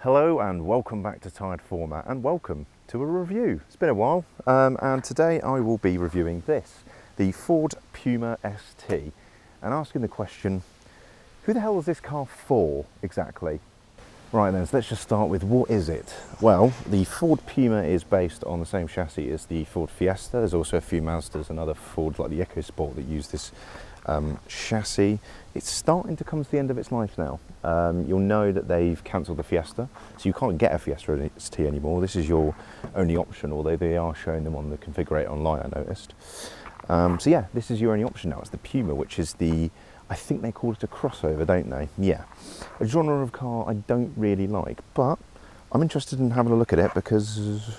Hello and welcome back to Tired Format and welcome to a review. It's been a while and today I will be reviewing this, the Ford Puma ST, and asking the question, who the hell is this car for exactly? Right then, so let's just start with what is it? Well, the Ford Puma is based on the same chassis as the Ford Fiesta. There's also a few Mazdas and other Fords like the EcoSport that use this chassis. It's starting to come to the end of its life now. You'll know that they've cancelled the Fiesta, so you can't get a Fiesta ST anymore. This is your only option, although they are showing them on the Configurate online, I noticed. So yeah, this is your only option now. It's the Puma, which is the, I think they call it a crossover, don't they? Yeah. A genre of car I don't really like, but I'm interested in having a look at it because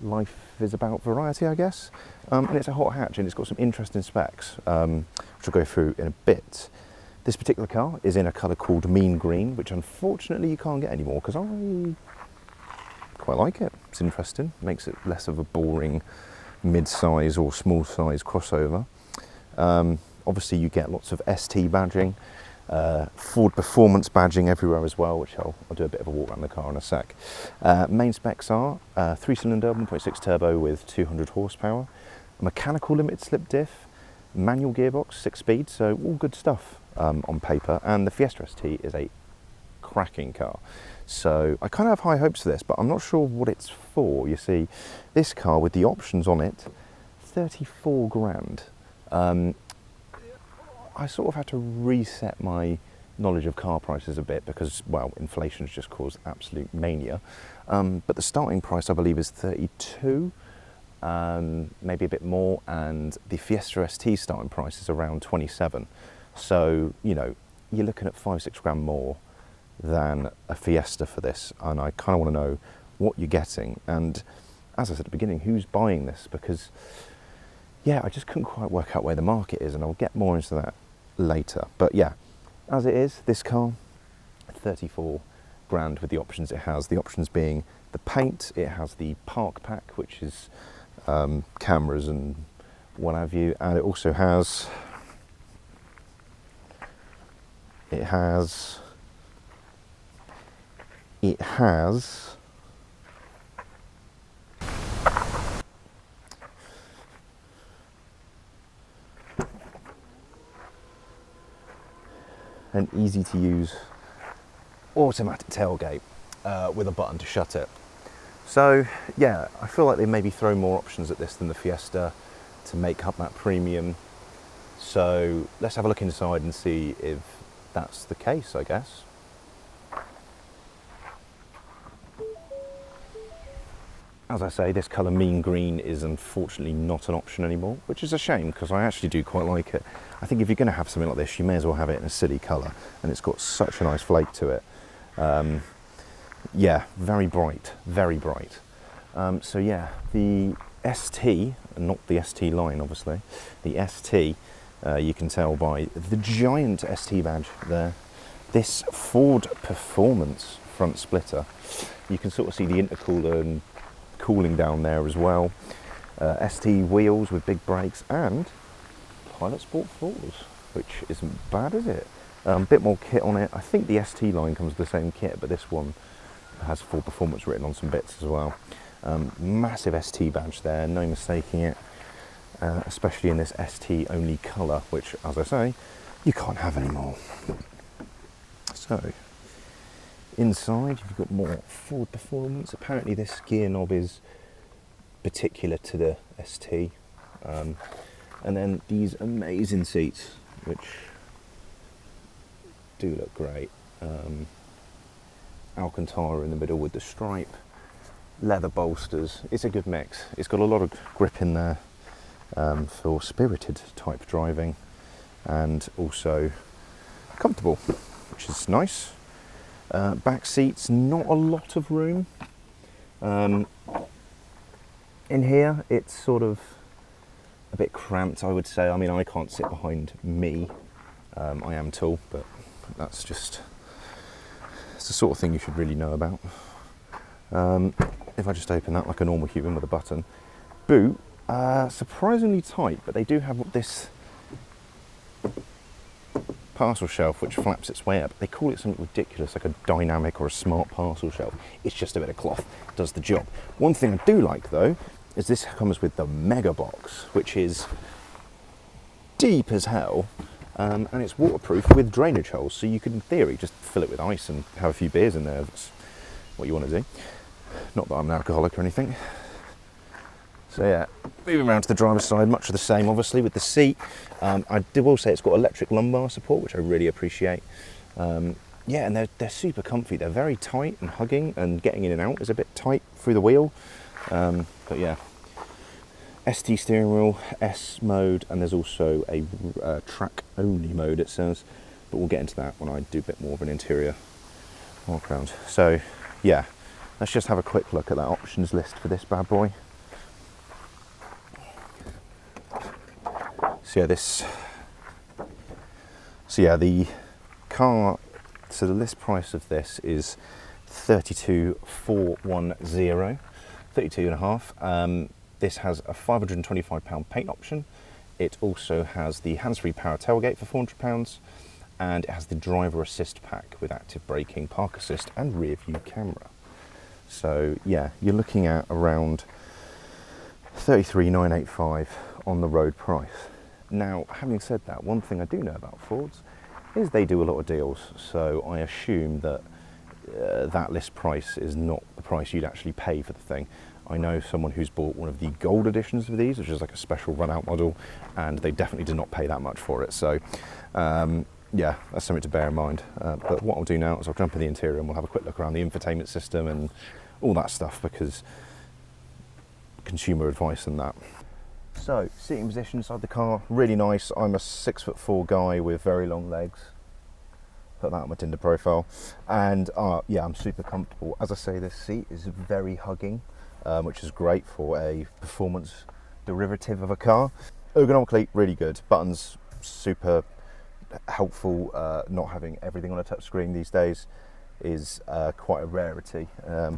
life is about variety, I guess. And it's a hot hatch and it's got some interesting specs, which I'll go through in a bit. This particular car is in a colour called Mean Green, which unfortunately you can't get anymore because I quite like it. It's interesting, makes it less of a boring mid-size or small-size crossover. Obviously you get lots of ST badging, Ford Performance badging everywhere as well, which I'll do a bit of a walk around the car in a sec. Main specs are 3-cylinder 1.6 turbo with 200 horsepower, a mechanical limited slip diff, manual gearbox, 6-speed, so all good stuff on paper. And the Fiesta ST is a cracking car. So I kind of have high hopes for this, but I'm not sure what it's for. You see, this car with the options on it, 34 grand. I sort of had to reset my knowledge of car prices a bit because, well, inflation's just caused absolute mania. But the starting price, I believe, is 32, maybe a bit more, and the Fiesta ST starting price is around 27. So, you know, you're looking at 5-6 grand more than a Fiesta for this, and I kind of want to know what you're getting. And as I said at the beginning, who's buying this? Because yeah, I just couldn't quite work out where the market is, and I'll get more into that later. But yeah, as it is, this car, 34 grand with the options it has. The options being the paint, it has the park pack, which is cameras and what have you, and it also has, it has an easy to use automatic tailgate with a button to shut it. So yeah, I feel like they maybe throw more options at this than the Fiesta to make up that premium. So let's have a look inside and see if that's the case, I guess. As I say, this colour Mean Green is unfortunately not an option anymore, which is a shame because I actually do quite like it. I think if you're going to have something like this, you may as well have it in a city colour, and it's got such a nice flake to it. Yeah, very bright, very bright. So yeah, the ST, not the ST line obviously, the ST, you can tell by the giant ST badge there. This Ford Performance front splitter, you can sort of see the intercooler and cooling down there as well. ST wheels with big brakes and Pilot Sport 4s, which isn't bad, is it? A bit more kit on it. I think the ST line comes with the same kit, but this one has Ford Performance written on some bits as well. Massive ST badge there, no mistaking it, especially in this ST only colour, which, as I say, you can't have anymore. So inside you've got more Ford Performance. Apparently this gear knob is particular to the ST. And then these amazing seats, which do look great. Alcantara in the middle with the stripe, leather bolsters. It's a good mix. It's got a lot of grip in there for spirited type driving, and also comfortable, which is nice. Back seats, not a lot of room. In here, it's sort of a bit cramped, I would say. I mean, I can't sit behind me. I am tall, but that's just, it's the sort of thing you should really know about. If I just open that like a normal human with a button. Boot, surprisingly tight, but they do have this parcel shelf which flaps its way up. They call it something ridiculous, like a dynamic or a smart parcel shelf. It's just a bit of cloth, does the job. One thing I do like though is this comes with the mega box, which is deep as hell, and it's waterproof with drainage holes, so you could in theory just fill it with ice and have a few beers in there if that's what you want to do. Not that I'm an alcoholic or anything. So yeah, moving around to the driver's side, much of the same obviously with the seat. I will say it's got electric lumbar support, which I really appreciate. Yeah, and they're super comfy. They're very tight and hugging, and getting in and out is a bit tight through the wheel. But yeah, ST steering wheel, S mode, and there's also a track only mode it says, but we'll get into that when I do a bit more of an interior walk around. So yeah, let's just have a quick look at that options list for this bad boy. So yeah, the car, so the list price of this is 32,410, 32 and a half. This has a £525 paint option. It also has the hands-free power tailgate for £400, and it has the driver assist pack with active braking, park assist and rear view camera. So yeah, you're looking at around 33,985 on the road price. Now, having said that, one thing I do know about Fords is they do a lot of deals, so I assume that that list price is not the price you'd actually pay for the thing. I know someone who's bought one of the gold editions of these, which is like a special run-out model, and they definitely did not pay that much for it. So yeah, that's something to bear in mind. But what I'll do now is I'll jump in the interior and we'll have a quick look around the infotainment system and all that stuff, because consumer advice and that. So, seating position inside the car, really nice. I'm a 6'4" guy with very long legs. Put that on my Tinder profile. And yeah, I'm super comfortable. As I say, this seat is very hugging, which is great for a performance derivative of a car. Ergonomically, really good. Buttons, super helpful. Not having everything on a touch screen these days is quite a rarity.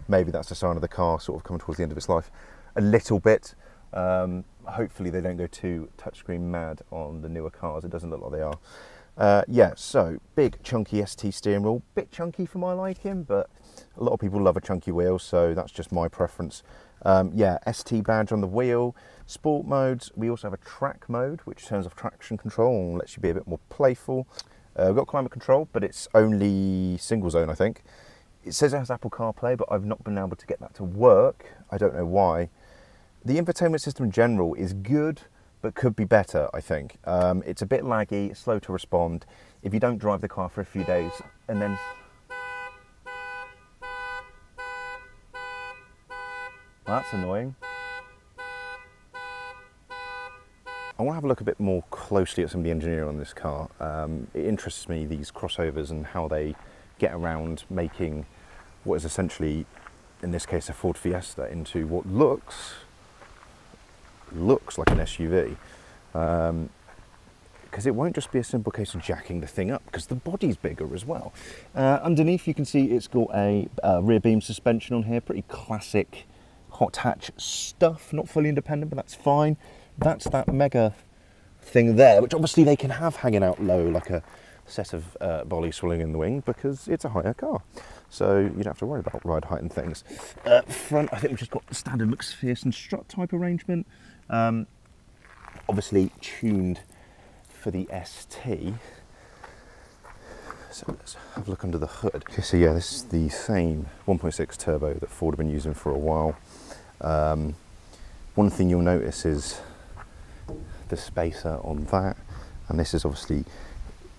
Maybe that's a sign of the car sort of coming towards the end of its life a little bit. Hopefully they don't go too touchscreen mad on the newer cars. It doesn't look like they are. Yeah, so big chunky ST steering wheel, bit chunky for my liking, but a lot of people love a chunky wheel, so that's just my preference. Yeah, ST badge on the wheel, sport modes. We also have a track mode, which turns off traction control and lets you be a bit more playful. We've got climate control, but it's only single zone, I think. It says it has Apple CarPlay, but I've not been able to get that to work. I don't know why. The infotainment system in general is good, but could be better, I think. It's a bit laggy, slow to respond. If you don't drive the car for a few days and then... That's annoying. I want to have a look a bit more closely at some of the engineering on this car. It interests me, these crossovers and how they get around making what is essentially, in this case, a Ford Fiesta into what looks like an SUV, because it won't just be a simple case of jacking the thing up, because the body's bigger as well. Underneath you can see it's got a rear beam suspension on here, pretty classic hot hatch stuff, not fully independent, but that's fine. That's that mega thing there, which obviously they can have hanging out low like a set of bollies swirling in the wing, because it's a higher car, so you don't have to worry about ride height and things. Front, I think we've just got the standard McPherson strut type arrangement. Obviously tuned for the ST. So let's have a look under the hood. Okay, so yeah, this is the same 1.6 turbo that Ford have been using for a while. One thing you'll notice is the spacer on that, and this is obviously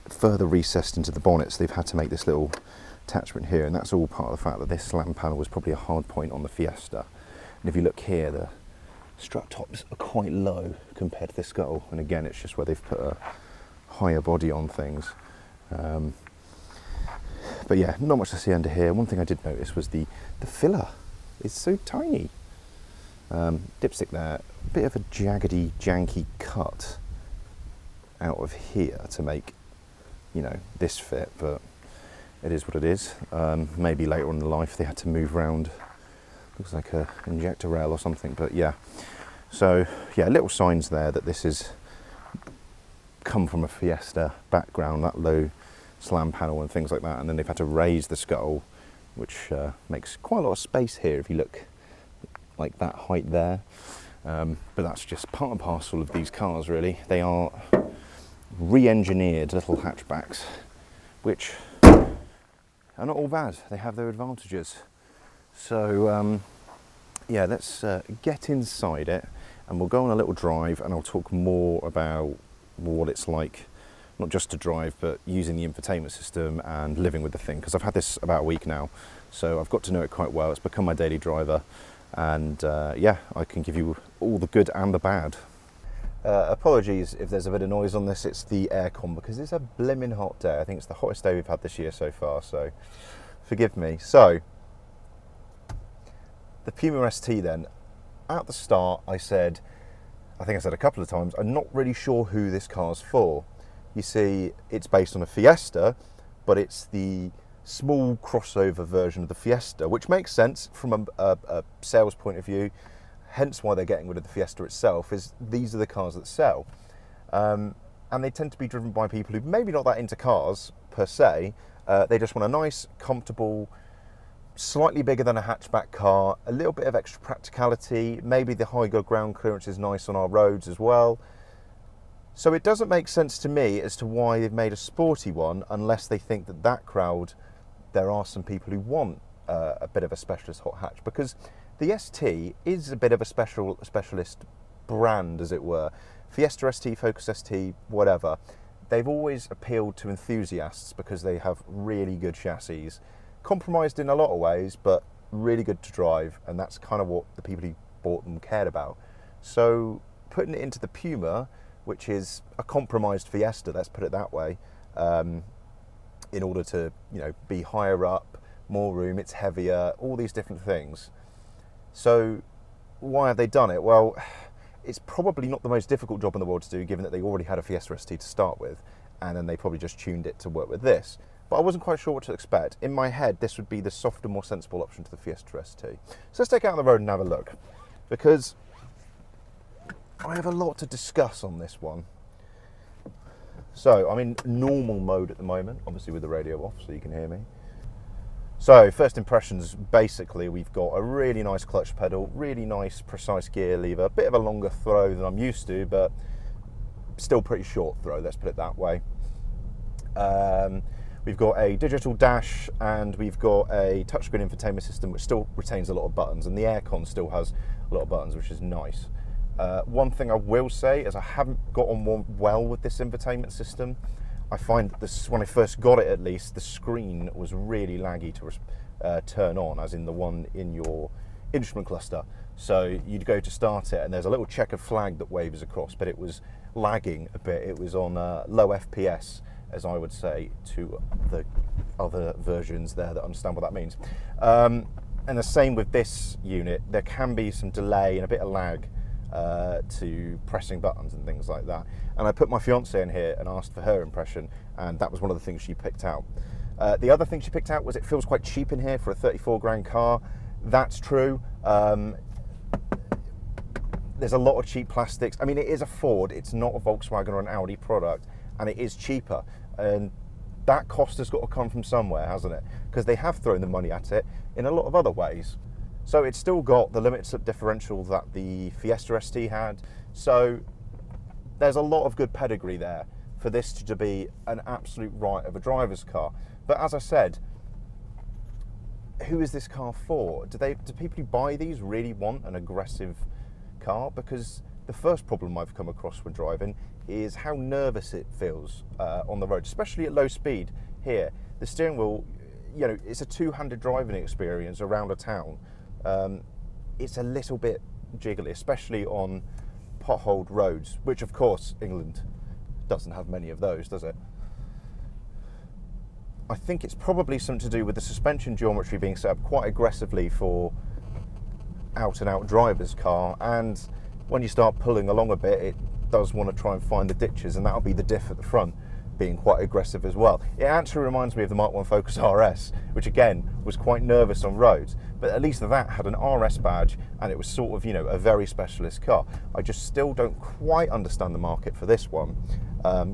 further recessed into the bonnet, so they've had to make this little attachment here, and that's all part of the fact that this slam panel was probably a hard point on the Fiesta. And if you look here, the strut tops are quite low compared to the scuttle, and again it's just where they've put a higher body on things. But yeah, not much to see under here. One thing I did notice was the filler is so tiny. Dipstick there, bit of a jaggedy, janky cut out of here to make, you know, this fit, but it is what it is. Maybe later on in life they had to move around. Looks like a injector rail or something, but yeah. So yeah, little signs there that this is come from a Fiesta background, that low slam panel and things like that, and then they've had to raise the skull, which makes quite a lot of space here if you look like that height there. But that's just part and parcel of these cars, really. They are re-engineered little hatchbacks, which are not all bad. They have their advantages. So yeah, let's get inside it, and we'll go on a little drive, and I'll talk more about what it's like, not just to drive, but using the infotainment system and living with the thing, because I've had this about a week now, so I've got to know it quite well. It's become my daily driver, and yeah, I can give you all the good and the bad. Apologies if there's a bit of noise on this, it's the aircon, because it's a blimmin' hot day. I think it's the hottest day we've had this year so far, so forgive me. So, the Puma ST then, at the start I think I said a couple of times, I'm not really sure who this car's for. You see, it's based on a Fiesta, but it's the small crossover version of the Fiesta, which makes sense from a sales point of view. Hence why they're getting rid of the Fiesta itself, is these are the cars that sell. And they tend to be driven by people who maybe not that into cars per se. They just want a nice, comfortable, slightly bigger than a hatchback car, a little bit of extra practicality, maybe the high ground clearance is nice on our roads as well. So it doesn't make sense to me as to why they've made a sporty one, unless they think that that crowd, there are some people who want a bit of a specialist hot hatch, because the ST is a bit of a specialist brand, as it were. Fiesta ST, Focus ST, whatever. They've always appealed to enthusiasts because they have really good chassis, compromised in a lot of ways, but really good to drive, and that's kind of what the people who bought them cared about. So putting it into the Puma, which is a compromised Fiesta, let's put it that way, in order to, you know, be higher up, more room, it's heavier, all these different things. So why have they done it? Well, it's probably not the most difficult job in the world to do, given that they already had a Fiesta ST to start with, and then they probably just tuned it to work with this. But I wasn't quite sure what to expect. In my head, this would be the softer, more sensible option to the Fiesta ST. So let's take it out on the road and have a look, because I have a lot to discuss on this one. So I'm in normal mode at the moment, obviously with the radio off so you can hear me. So first impressions, basically we've got a really nice clutch pedal, really nice precise gear lever, a bit of a longer throw than I'm used to, but still pretty short throw, let's put it that way. We've got a digital dash, and we've got a touchscreen infotainment system which still retains a lot of buttons, and the aircon still has a lot of buttons, which is nice. One thing I will say is I haven't got on well with this infotainment system. I find that this, when I first got it at least, the screen was really laggy to turn on, as in the one in your instrument cluster. So you'd go to start it and there's a little checkered flag that waves across, but it was lagging a bit. It was on low FPS, as I would say, to the other versions there that understand what that means. And the same with this unit. There can be some delay and a bit of lag to pressing buttons and things like that. And I put my fiance in here and asked for her impression, and that was one of the things she picked out. The other thing she picked out was it feels quite cheap in here for a 34 grand car. That's true. There's a lot of cheap plastics. I mean, it is a Ford, it's not a Volkswagen or an Audi product, and it is cheaper. And that cost has got to come from somewhere, hasn't it? Because they have thrown the money at it in a lot of other ways. So it's still got the limits of differential that the Fiesta ST had. So there's a lot of good pedigree there for this to be an absolute right of a driver's car. But as I said, who is this car for? Do people who buy these really want an aggressive car? Because the first problem I've come across when driving is how nervous it feels on the road, especially at low speed here. The steering wheel, you know, it's a two-handed driving experience around a town. It's a little bit jiggly, especially on potholed roads, which of course England doesn't have many of those, does it? I think it's probably something to do with the suspension geometry being set up quite aggressively for out-and-out driver's car, and when you start pulling along a bit, it does want to try and find the ditches, and that'll be the diff at the front. being quite aggressive as well. It actually reminds me of the Mark 1 Focus RS, which again was quite nervous on roads, but at least that had an RS badge and it was sort of, you know, a very specialist car. I just still don't quite understand the market for this one,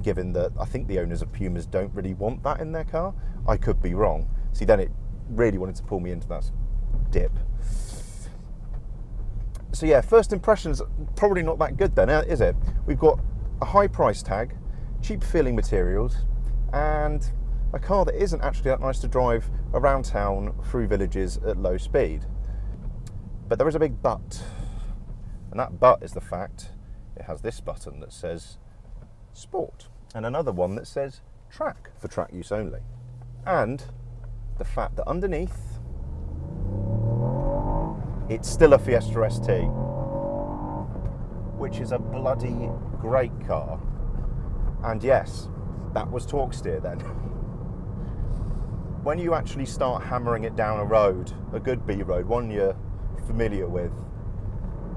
given that I think the owners of Pumas don't really want that in their car. I could be wrong. See, then it really wanted to pull me into that dip. So yeah, first impressions, probably not that good then, is it? We've got a high price tag, cheap feeling materials, and a car that isn't actually that nice to drive around town through villages at low speed. But there is a big but, and that but is the fact it has this button that says Sport, and another one that says Track, for track use only. And the fact that underneath, it's still a Fiesta ST, which is a bloody great car. And yes, that was torque steer then. When you actually start hammering it down a road, a good B road, one you're familiar with,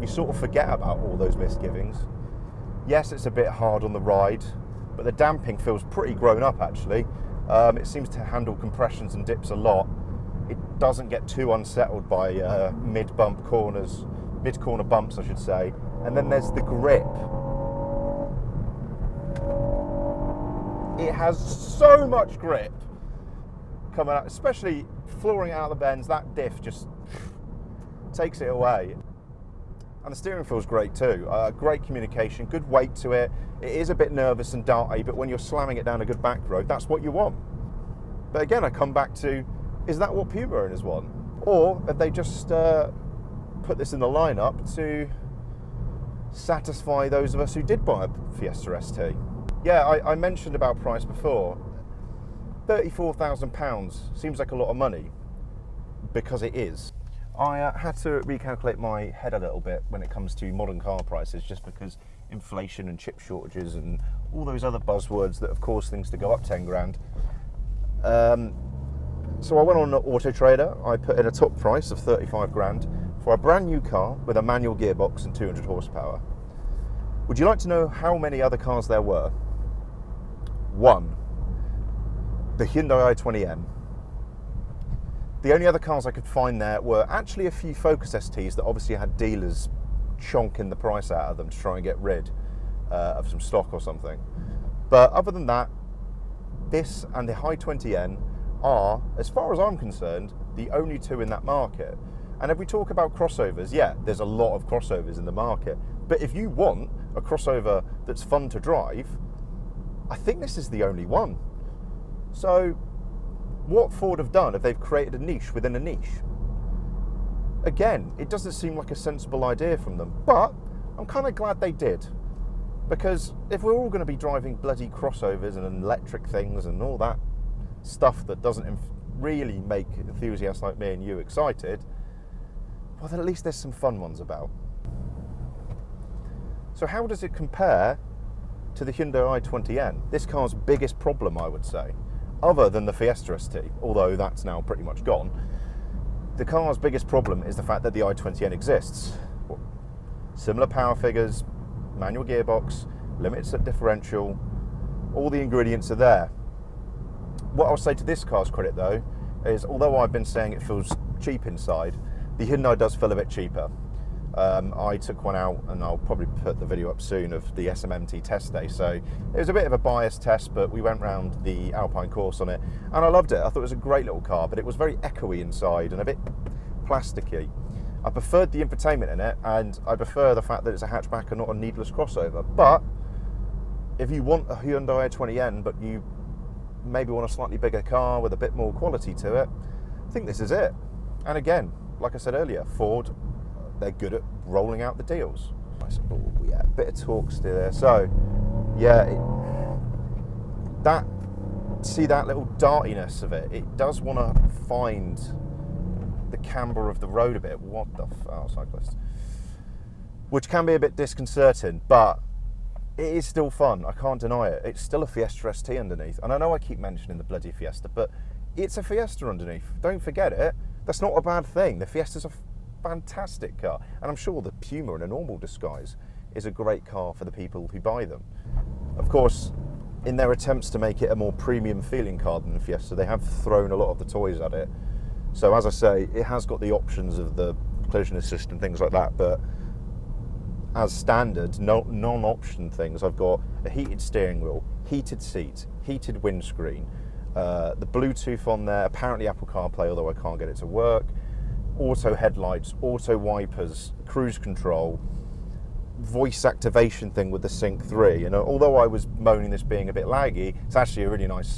you sort of forget about all those misgivings. Yes, it's a bit hard on the ride, but the damping feels pretty grown up actually. It seems to handle compressions and dips a lot. It doesn't get too unsettled by mid-corner bumps, I should say. And then there's the grip. It has so much grip coming out, especially flooring out the bends. That diff just takes it away. And the steering feels great too. Great communication, good weight to it. It is a bit nervous and darty, but when you're slamming it down a good back road, that's what you want. But again, I come back to, is that what Puma owners want? Or have they just put this in the lineup to satisfy those of us who did buy a Fiesta ST? Yeah, I mentioned about price before. £34,000 seems like a lot of money, because it is. I had to recalculate my head a little bit when it comes to modern car prices, just because inflation and chip shortages and all those other buzzwords that have caused things to go up 10 grand. So I went on Auto Trader. I put in a top price of 35 grand for a brand new car with a manual gearbox and 200 horsepower. Would you like to know how many other cars there were? One, the Hyundai i20N. The only other cars I could find there were actually a few Focus STs that obviously had dealers chonking the price out of them to try and get rid of some stock or something. But other than that, this and the i20N are, as far as I'm concerned, the only two in that market. And if we talk about crossovers, yeah, there's a lot of crossovers in the market. But if you want a crossover that's fun to drive, I think this is the only one. So what Ford have done, if they've created a niche within a niche. Again, it doesn't seem like a sensible idea from them, but I'm kind of glad they did. Because if we're all going to be driving bloody crossovers and electric things and all that stuff that doesn't really make enthusiasts like me and you excited, well, then at least there's some fun ones about. So how does it compare to the Hyundai i20N? This car's biggest problem, I would say, other than the Fiesta ST, although that's now pretty much gone, the car's biggest problem is the fact that the i20N exists. Similar power figures, manual gearbox, limited set differential, all the ingredients are there. What I'll say to this car's credit though, is although I've been saying it feels cheap inside, the Hyundai does feel a bit cheaper. I took one out, and I'll probably put the video up soon, of the SMMT test day. So it was a bit of a biased test, but we went round the Alpine course on it, and I loved it. I thought it was a great little car, but it was very echoey inside and a bit plasticky. I preferred the infotainment in it, and I prefer the fact that it's a hatchback and not a needless crossover. But if you want a Hyundai i20N, but you maybe want a slightly bigger car with a bit more quality to it, I think this is it. And again, like I said earlier, Ford, they're good at rolling out the deals. Oh yeah, a bit of torque still there. So yeah, see that little dartiness of it. It does want to find the camber of the road a bit. What the cyclist? Which can be a bit disconcerting, but it is still fun. I can't deny it. It's still a Fiesta ST underneath. And I know I keep mentioning the bloody Fiesta, but it's a Fiesta underneath. Don't forget it. That's not a bad thing. The Fiesta's a fantastic car. And I'm sure the Puma in a normal disguise is a great car for the people who buy them. Of course, in their attempts to make it a more premium feeling car than the Fiesta, they have thrown a lot of the toys at it. So as I say, it has got the options of the collision assist and things like that, but as standard, non-option things, I've got a heated steering wheel, heated seats, heated windscreen, the Bluetooth on there, apparently Apple CarPlay, although I can't get it to work, auto headlights, auto wipers, cruise control, voice activation thing with the Sync 3. And although I was moaning this being a bit laggy, it's actually a really nice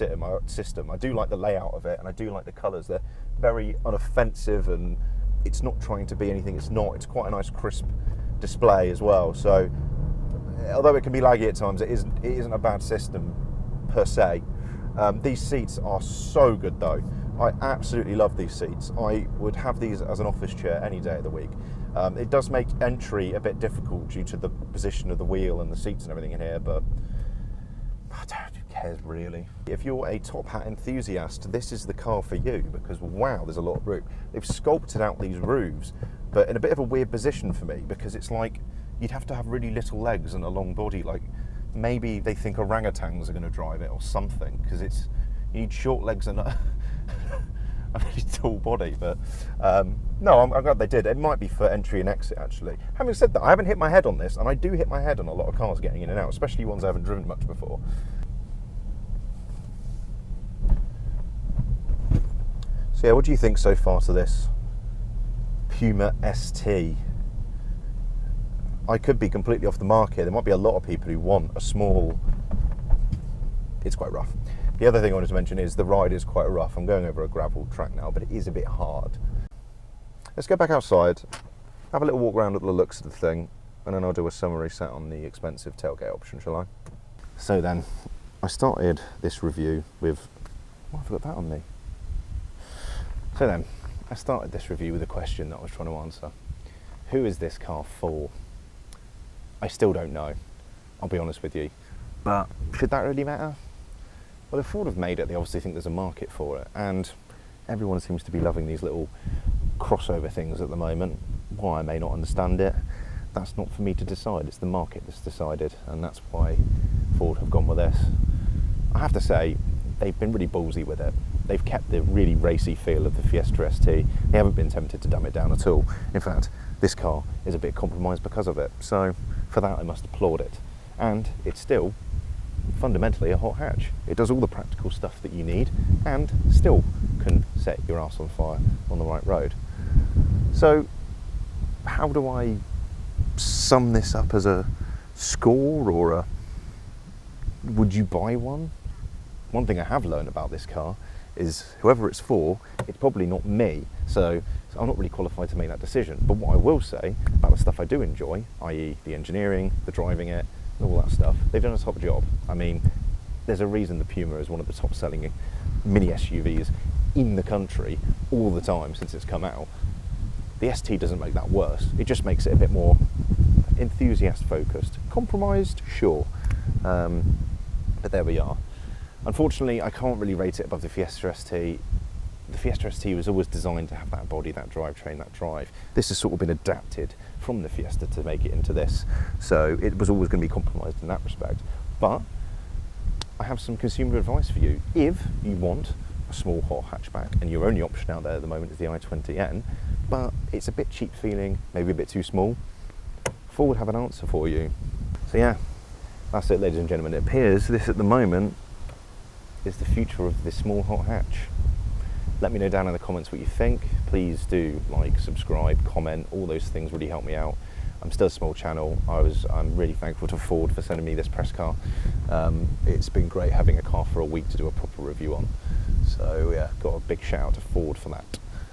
system. I do like the layout of it, and I do like the colours. They're very unoffensive, and it's not trying to be anything it's not. It's quite a nice crisp display as well. So although it can be laggy at times, it isn't a bad system per se. These seats are so good though. I absolutely love these seats. I would have these as an office chair any day of the week. It does make entry a bit difficult due to the position of the wheel and the seats and everything in here, but who cares really? If you're a top hat enthusiast, this is the car for you, because wow, there's a lot of room. They've sculpted out these roofs, but in a bit of a weird position for me, because it's like you'd have to have really little legs and a long body. Like maybe they think orangutans are going to drive it or something, because you need short legs and a really tall body. But no, I'm glad they did. It might be for entry and exit actually. Having said that, I haven't hit my head on this, and I do hit my head on a lot of cars getting in and out, especially ones I haven't driven much before. So yeah, what do you think so far to this Puma ST? I could be completely off the mark here. There might be a lot of people who want a small... It's quite rough. The other thing I wanted to mention is the ride is quite rough. I'm going over a gravel track now, but it is a bit hard. Let's go back outside, have a little walk around at the looks of the thing, and then I'll do a summary set on the expensive tailgate option, shall I? So then, I started this review with... Oh, I've got that on me. So then, I started this review with a question that I was trying to answer. Who is this car for? I still don't know, I'll be honest with you. But should that really matter? Well, if Ford have made it, they obviously think there's a market for it, and everyone seems to be loving these little crossover things at the moment. Why I may not understand it, that's not for me to decide. It's the market that's decided, and that's why Ford have gone with this. I have to say, they've been really ballsy with it. They've kept the really racy feel of the Fiesta ST. They haven't been tempted to dumb it down at all. In fact, this car is a bit compromised because of it. So for that, I must applaud it. And it's still fundamentally a hot hatch. It does all the practical stuff that you need and still can set your ass on fire on the right road. So how do I sum this up as a score or a would you buy one? One thing I have learned about this car is whoever it's for, it's probably not me, so I'm not really qualified to make that decision. But what I will say about the stuff I do enjoy, i.e. the engineering, the driving it, and all that stuff, they've done a top job. I mean, there's a reason the Puma is one of the top selling mini SUVs in the country all the time since it's come out. The ST doesn't make that worse, it just makes it a bit more enthusiast focused. Compromised, sure, but there we are. Unfortunately, I can't really rate it above the Fiesta ST. The Fiesta ST was always designed to have that body, that drivetrain, that drive. This has sort of been adapted from the Fiesta to make it into this, so it was always going to be compromised in that respect. But I have some consumer advice for you. If you want a small hot hatchback, and your only option out there at the moment is the i20N, but it's a bit cheap feeling, maybe a bit too small, Ford have an answer for you. So yeah, that's it, ladies and gentlemen. It appears this at the moment is the future of this small hot hatch. Let me know down in the comments what you think. Please do like, subscribe, comment, all those things really help me out. I'm still a small channel. I'm really thankful to Ford for sending me this press car. It's been great having a car for a week to do a proper review on. So yeah, got a big shout out to Ford for that.